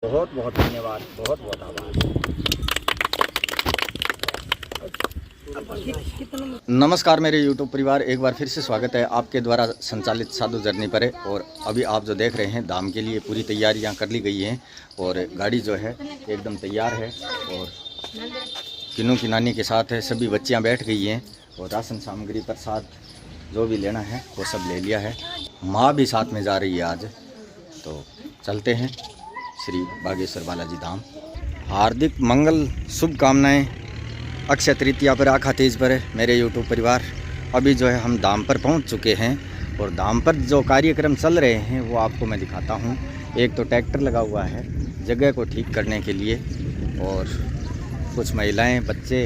बहुत बहुत धन्यवाद, बहुत बहुत आभार। नमस्कार मेरे YouTube परिवार, एक बार फिर से स्वागत है आपके द्वारा संचालित साधु जर्नी पर। और अभी आप जो देख रहे हैं, धाम के लिए पूरी तैयारियां कर ली गई हैं और गाड़ी जो है एकदम तैयार है और किन्नू की नानी के साथ है। सभी बच्चियां बैठ गई हैं और राशन सामग्री प्रसाद जो भी लेना है वो सब ले लिया है। माँ भी साथ में जा रही है आज, तो चलते हैं श्री बागेश्वर बालाजी धाम। हार्दिक मंगल शुभकामनाएं अक्षय तृतीया पर, आखा तीज पर मेरे YouTube परिवार। अभी जो है हम धाम पर पहुंच चुके हैं और धाम पर जो कार्यक्रम चल रहे हैं वो आपको मैं दिखाता हूं। एक तो ट्रैक्टर लगा हुआ है जगह को ठीक करने के लिए और कुछ महिलाएं बच्चे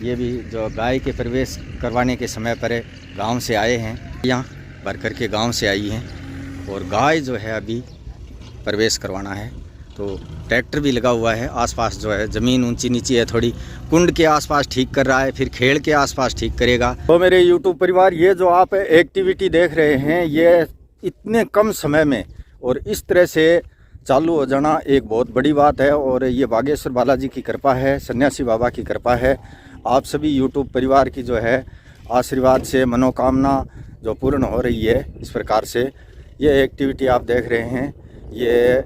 ये भी जो गाय के प्रवेश करवाने के समय पर गांव से आए हैं, यहाँ भर कर के गाँव से आई हैं और गाय जो है अभी प्रवेश करवाना है। तो ट्रैक्टर भी लगा हुआ है। आसपास जो है ज़मीन ऊंची नीची है, थोड़ी कुंड के आसपास ठीक कर रहा है, फिर खेड़ के आसपास ठीक करेगा। तो मेरे YouTube परिवार, ये जो आप एक्टिविटी देख रहे हैं ये इतने कम समय में और इस तरह से चालू हो जाना एक बहुत बड़ी बात है। और ये बागेश्वर बालाजी की कृपा है, सन्यासी बाबा की कृपा है। आप सभी YouTube परिवार की जो है आशीर्वाद से मनोकामना जो पूर्ण हो रही है। इस प्रकार से ये एक्टिविटी आप देख रहे हैं, ये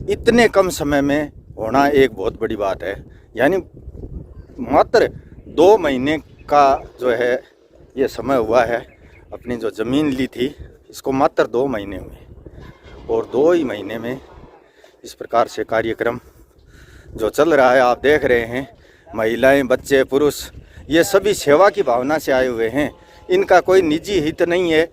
इतने कम समय में होना एक बहुत बड़ी बात है। यानी मात्र 2 महीने का जो है ये समय हुआ है। अपनी जो ज़मीन ली थी इसको मात्र 2 महीने हुए और 2 ही महीने में इस प्रकार से कार्यक्रम जो चल रहा है आप देख रहे हैं। महिलाएं, बच्चे, पुरुष ये सभी सेवा की भावना से आए हुए हैं। इनका कोई निजी हित नहीं है।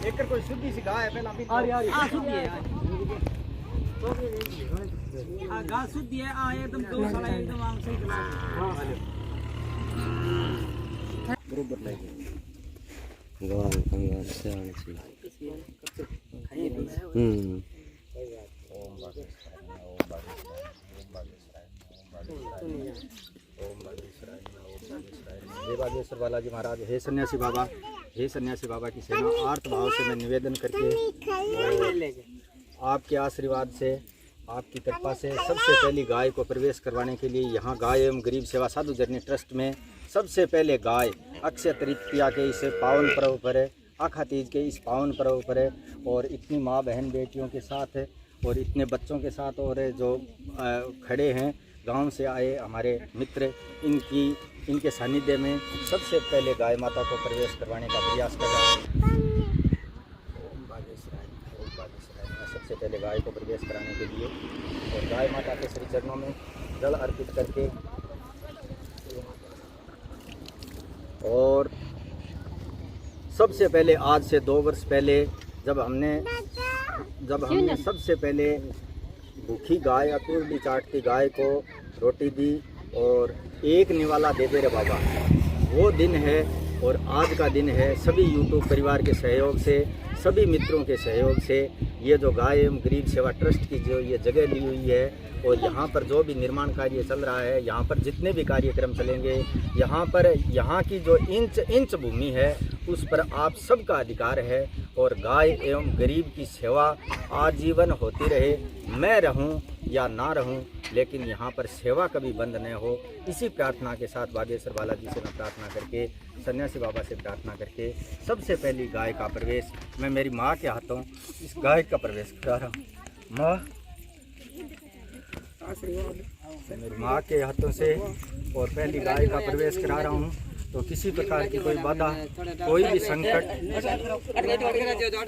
एक कोई शुद्धि सी गाय है पहला भी आ शुद्धि है आ गाय शुद्धि है आ एकदम दो साल एकदम आम सही चला हां बरोबर लागे गाय कंगाल से आने से जय बागेश्वर बालाजी महाराज। हे सन्यासी बाबा, हे सन्यासी बाबा की सेना आर्त भाव से मैं निवेदन करके आपके आशीर्वाद से, आपकी कृपा से सबसे पहली गाय को प्रवेश करवाने के लिए यहाँ गाय एवं गरीब सेवा साधु जर्नी ट्रस्ट में सबसे पहले गाय अक्षय तृतीया के इस पावन पर्व पर, आखा तीज के इस पावन पर्व पर और इतनी माँ बहन बेटियों के साथ और इतने बच्चों के साथ और जो खड़े हैं गांव से आए हमारे मित्र, इनके सानिध्य में सबसे पहले गाय माता को प्रवेश करवाने का प्रयास कर रहा हूँ। सबसे पहले गाय को प्रवेश कराने के लिए और गाय माता के श्री चरणों में जल अर्पित करके और सबसे पहले आज से 2 वर्ष पहले जब हमने सबसे पहले भूखी गाय, अपूर्वी चाटती गाय को रोटी दी और एक निवाला दे दे रे बाबा, वो दिन है। और आज का दिन है सभी YouTube परिवार के सहयोग से, सभी मित्रों के सहयोग से ये जो गाय एवं गरीब सेवा ट्रस्ट की जो ये जगह ली हुई है और यहाँ पर जो भी निर्माण कार्य चल रहा है, यहाँ पर जितने भी कार्यक्रम चलेंगे, यहाँ की जो इंच भूमि है उस पर आप सबका अधिकार है और गाय एवं गरीब की सेवा आजीवन होती रहे। मैं रहूं या ना रहूं, लेकिन यहाँ पर सेवा कभी बंद न हो। इसी प्रार्थना के साथ बागेश्वर बालाजी से मैं प्रार्थना करके, सन्यासी बाबा से प्रार्थना करके सबसे पहली गाय का प्रवेश मैं मेरी माँ के हाथों इस गाय का प्रवेश करा रहा हूँ। माँ, मेरी माँ के हाथों से और पहली गाय का प्रवेश करा रहा हूँ। तो किसी प्रकार की कोई बाधा, कोई भी संकट,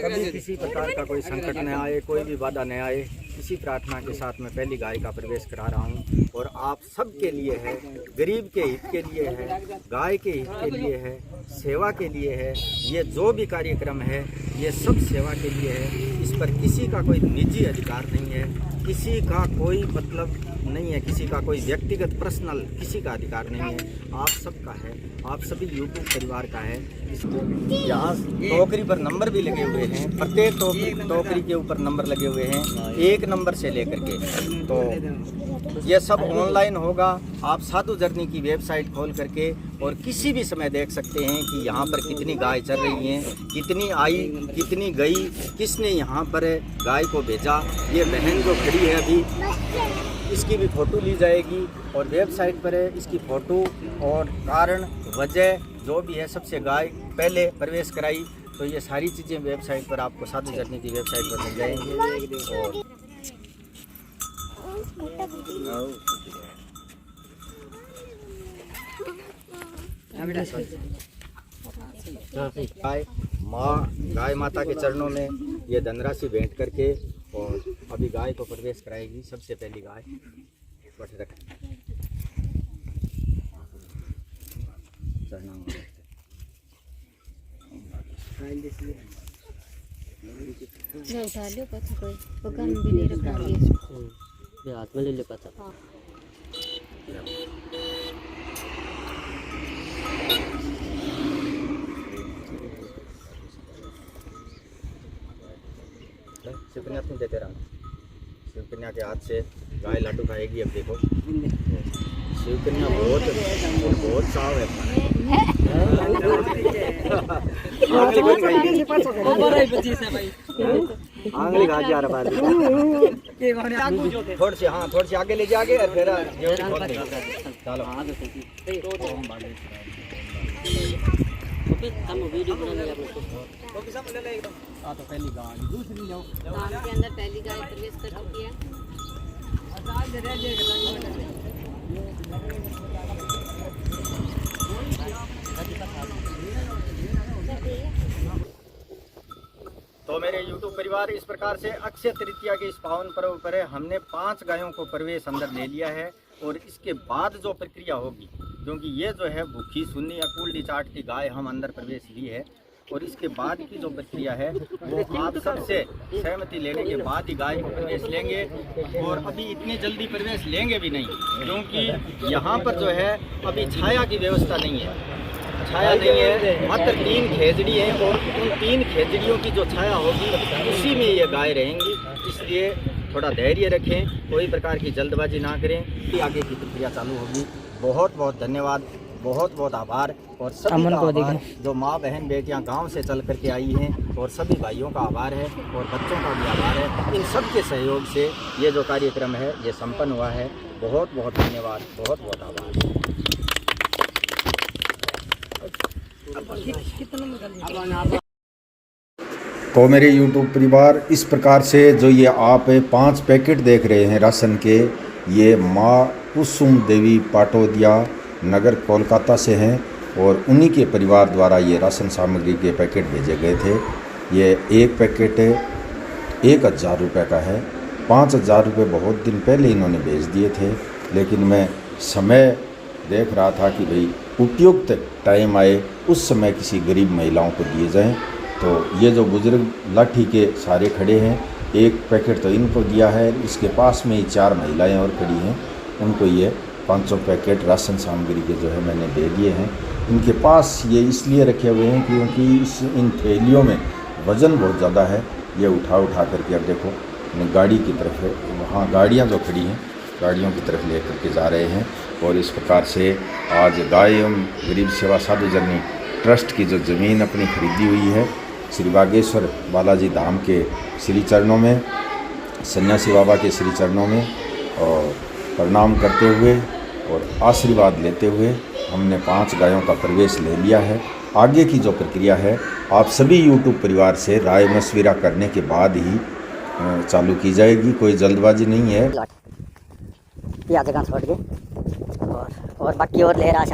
कभी किसी प्रकार का कोई संकट न आए, कोई भी बाधा न आए। इसी प्रार्थना के साथ मैं पहली गाय का प्रवेश करा रहा हूँ। और आप सब के लिए है, गरीब के हित के लिए है, गाय के हित के लिए है, सेवा के लिए है। ये जो भी कार्यक्रम है ये सब सेवा के लिए है। इस पर किसी का कोई निजी अधिकार नहीं है, किसी का कोई मतलब नहीं है, किसी का कोई व्यक्तिगत पर्सनल किसी का अधिकार नहीं है, आप सबका है, आप सभी यूट्यूब परिवार का है। यहाँ टोकरी पर नंबर भी लगे हुए हैं, प्रत्येक टोकरी के ऊपर नंबर लगे हुए हैं, 1 नंबर से लेकर के। तो ये सब ऑनलाइन होगा। आप साधु जर्नी की वेबसाइट खोल करके और किसी भी समय देख सकते हैं कि यहाँ पर कितनी गाय चल रही हैं, कितनी आई, कितनी गई, किसने यहाँ पर गाय को भेजा। ये बहन जो खड़ी है अभी, इसकी भी फ़ोटो ली जाएगी और वेबसाइट पर है इसकी फ़ोटो और कारण वजह जो भी है सबसे गाय पहले प्रवेश कराई। तो ये सारी चीज़ें वेबसाइट पर आपको साधु जर्नी की वेबसाइट पर मिल जाएंगी। और गाय माता के चरणों में ये धनराशि भेंट करके और अभी गाय को प्रवेश कराएगी। सबसे पहली गाय बैठ रख उठा लियो पता कोई पकान भी नहीं रखना ये हाथ में ले ले पता। शिवकन्या तुम देते रहना। शिवकन्या के हाथ से गाय लाडू खाएगी। अब देखो शिवकन्या बहुत साफ है। आंगली घास जा रहा है थोड़ी सी, हाँ थोड़ी सी आगे ले जाके और फिर चलो हम वीडियो बना ले तो पहली गाय दूसरी जाओ धाम के अंदर पहली गाय प्रवेश कर चुकी है। तो मेरे YouTube परिवार, इस प्रकार से अक्षय तृतीया के इस पावन पर्व पर हमने 5 गायों को प्रवेश अंदर ले लिया है। और इसके बाद जो प्रक्रिया होगी, क्योंकि ये जो है भूखी सुन्नी या कुल्डी चाट की गाय हम अंदर प्रवेश ली है, और इसके बाद की जो प्रक्रिया है वो आप सबसे सहमति लेने के बाद ही गाय को प्रवेश लेंगे। और अभी इतनी जल्दी प्रवेश लेंगे भी नहीं, क्योंकि यहाँ पर जो है अभी छाया की व्यवस्था नहीं है, छाया नहीं है, मात्र 3 खेजड़ी है और उन 3 खेजड़ियों की जो छाया होगी उसी में ये गाय रहेंगी। इसलिए थोड़ा धैर्य रखें, कोई प्रकार की जल्दबाजी ना करें, आगे की प्रक्रिया चालू होगी। बहुत बहुत धन्यवाद, बहुत बहुत आभार। और सभी का आभार जो माँ बहन बेटियां गांव से चल करके आई हैं, और सभी भाइयों का आभार है और बच्चों का भी आभार है। इन सब के सहयोग से ये जो कार्यक्रम है ये संपन्न हुआ है। बहुत बहुत धन्यवाद, बहुत बहुत आभार। तो मेरे YouTube परिवार, इस प्रकार से जो ये आप 5 पैकेट देख रहे हैं राशन के, ये माँ कुसुम देवी पाटोदिया नगर कोलकाता से हैं और उन्हीं के परिवार द्वारा ये राशन सामग्री के पैकेट भेजे गए थे। ये एक पैकेट 1000 रुपये का है। 5000 रुपये बहुत दिन पहले इन्होंने भेज दिए थे, लेकिन मैं समय देख रहा था कि भाई उपयुक्त टाइम आए उस समय किसी गरीब महिलाओं को दिए जाएं। तो ये जो बुजुर्ग लाठी के सारे खड़े हैं, एक पैकेट तो इनको दिया है, इसके पास में ही 4 महिलाएं और खड़ी हैं, उनको ये 500 पैकेट राशन सामग्री के जो है मैंने दे दिए हैं। इनके पास ये इसलिए रखे हुए हैं क्योंकि इन थैलियों में वज़न बहुत ज़्यादा है। ये उठा करके अब देखो गाड़ी की तरफ है, वहाँ गाड़ियाँ जो खड़ी हैं गाड़ियों की तरफ ले करके जा रहे हैं। और इस प्रकार से आज गाय एवं गरीब सेवा साधु जर्नी ट्रस्ट की जो ज़मीन अपनी खरीदी हुई है श्री बागेश्वर बालाजी धाम के श्री चरणों में, सन्यासी बाबा के श्री चरणों में और प्रणाम करते हुए और आशीर्वाद लेते हुए हमने 5 गायों का प्रवेश ले लिया है। आगे की जो प्रक्रिया है आप सभी YouTube परिवार से राय मशविरा करने के बाद ही चालू की जाएगी, कोई जल्दबाजी नहीं है। जगह छोड़ के और बाकी और ले रहा है।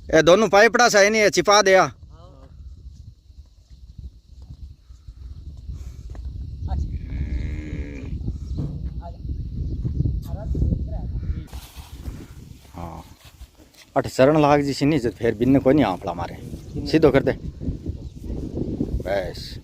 ये दोनों पाइपड़ा सा है नहीं है, चिपा दिया। अठ चरण लाग जी सीनी से फिर बिन कोई नहीं आंपला मारे सीधो कर दे बस।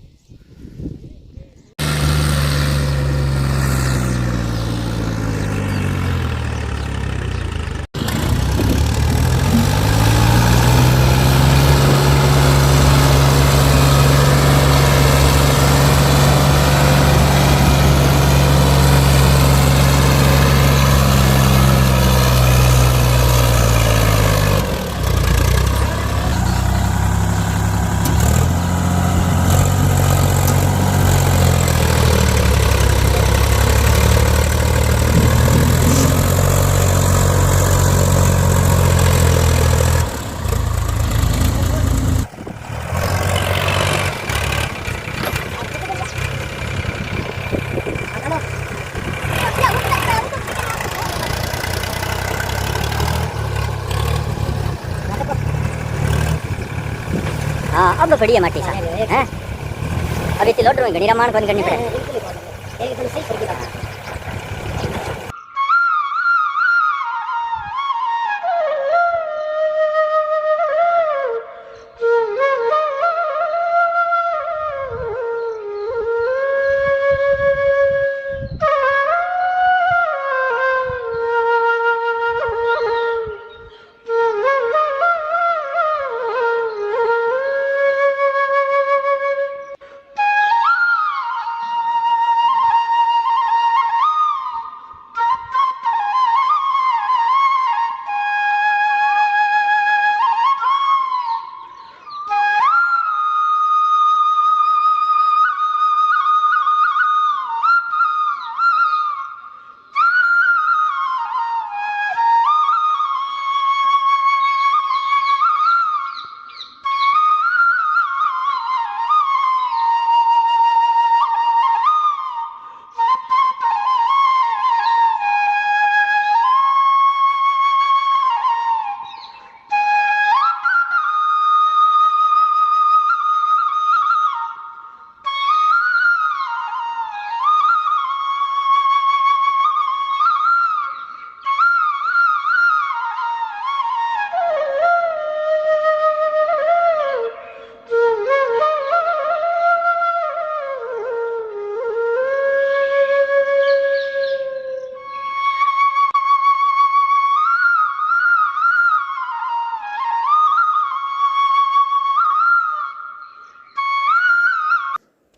हाँ अब खड़ी है माटी सा हैं अब इतनी लोड में घड़ी रामायण कौन करनी पड़े।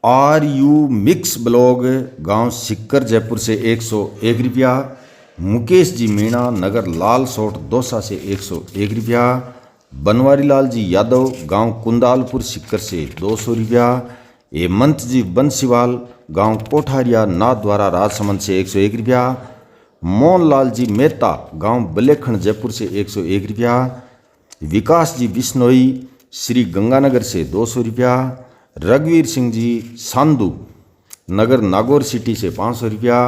RU मिक्स ब्लॉग गांव सिक्कर जयपुर से 101 रुपया। मुकेश जी मीणा नगर लाल सोट दौसा से 101 रुपया। बनवारी लाल जी यादव गांव कुंदालपुर सिक्कर से 200 रुपया। हेमंत जी बंसीवाल गांव कोठारिया नाथद्वारा राजसमंद से 101 रुपया। मोहनलाल जी मेहता गांव बलेखण जयपुर से 101 रुपया। विकास जी बिश्नोई श्री गंगानगर से 200 रुपया। रघुवीर सिंह जी सांधु नगर नागौर सिटी से 500 रुपया।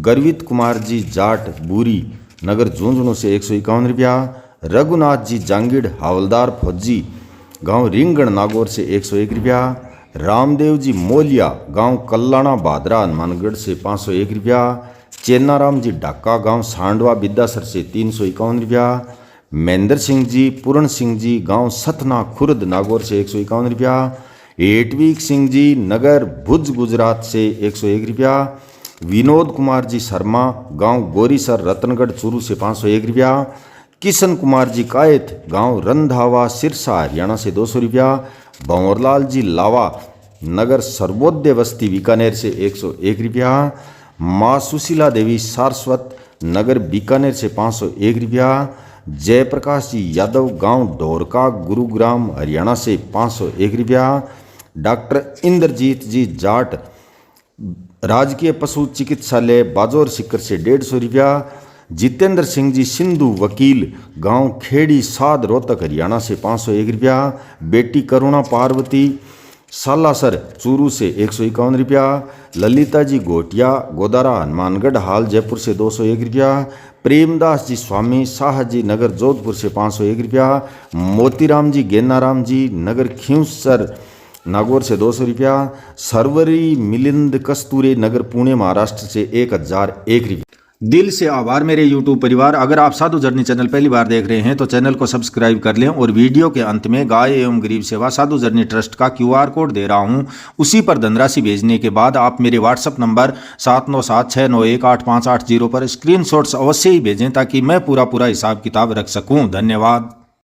गर्वित कुमार जी जाट बूरी नगर झुंझुनू से 151 रुपया। रघुनाथ जी जांगीड़ हवलदार फौजी गांव रिंगण नागौर से 101 रुपया। रामदेव जी मोलिया गांव कल्लाना भादरा हनुमानगढ़ से 501 रुपया। चेन्नाराम जी ढाका गांव सांडवा बिद्दासर से 351 रुपया। महेंद्र सिंह जी पूर्ण सिंह जी गांव सतना खुर्द नागौर से 151 रुपया। एटवीक सिंह जी नगर भुज गुजरात से 101 रुपया। विनोद कुमार जी शर्मा गांव गोरीसर रतनगढ़ चूरू से 501 रुपया। किशन कुमार जी कायत गांव रंधावा सिरसा हरियाणा से 200 रुपया। भंवरलाल जी लावा नगर सर्वोदय बस्ती बीकानेर से 101 रुपया। माँ सुशीला देवी सारस्वत नगर बीकानेर से 501 रुपया। जयप्रकाश जी यादव गांव ढोरका गुरुग्राम हरियाणा से 501 रुपया। डॉक्टर इंद्रजीत जी जाट राजकीय पशु चिकित्सालय बाजौर सिक्कर से 150 रुपया। जितेंद्र सिंह जी सिंधु वकील गांव खेड़ी साद रोहतक हरियाणा से 501 रुपया। बेटी करुणा पार्वती सालासर चूरू से 151 रुपया। ललिता जी गोटिया गोदारा हनुमानगढ़ हाल जयपुर से 201 रुपया। प्रेमदास जी स्वामी शाह जी नगर जोधपुर से 501 रुपया। मोतीराम जी गेनाराम जी नगर खींवसर नागौर से 200 रुपया। सरवरी मिलिंद कस्तूरे नगर पुणे महाराष्ट्र से 1001 रुपया। दिल से आभार मेरे YouTube परिवार। अगर आप साधु जर्नी चैनल पहली बार देख रहे हैं तो चैनल को सब्सक्राइब कर लें और वीडियो के अंत में गाय एवं गरीब सेवा साधु जर्नी ट्रस्ट का QR कोड दे रहा हूं, उसी पर धनराशि भेजने के बाद आप मेरे WhatsApp नंबर 7976918580 पर स्क्रीनशॉट्स अवश्य ही भेजें ताकि मैं पूरा हिसाब किताब रख सकूं। धन्यवाद।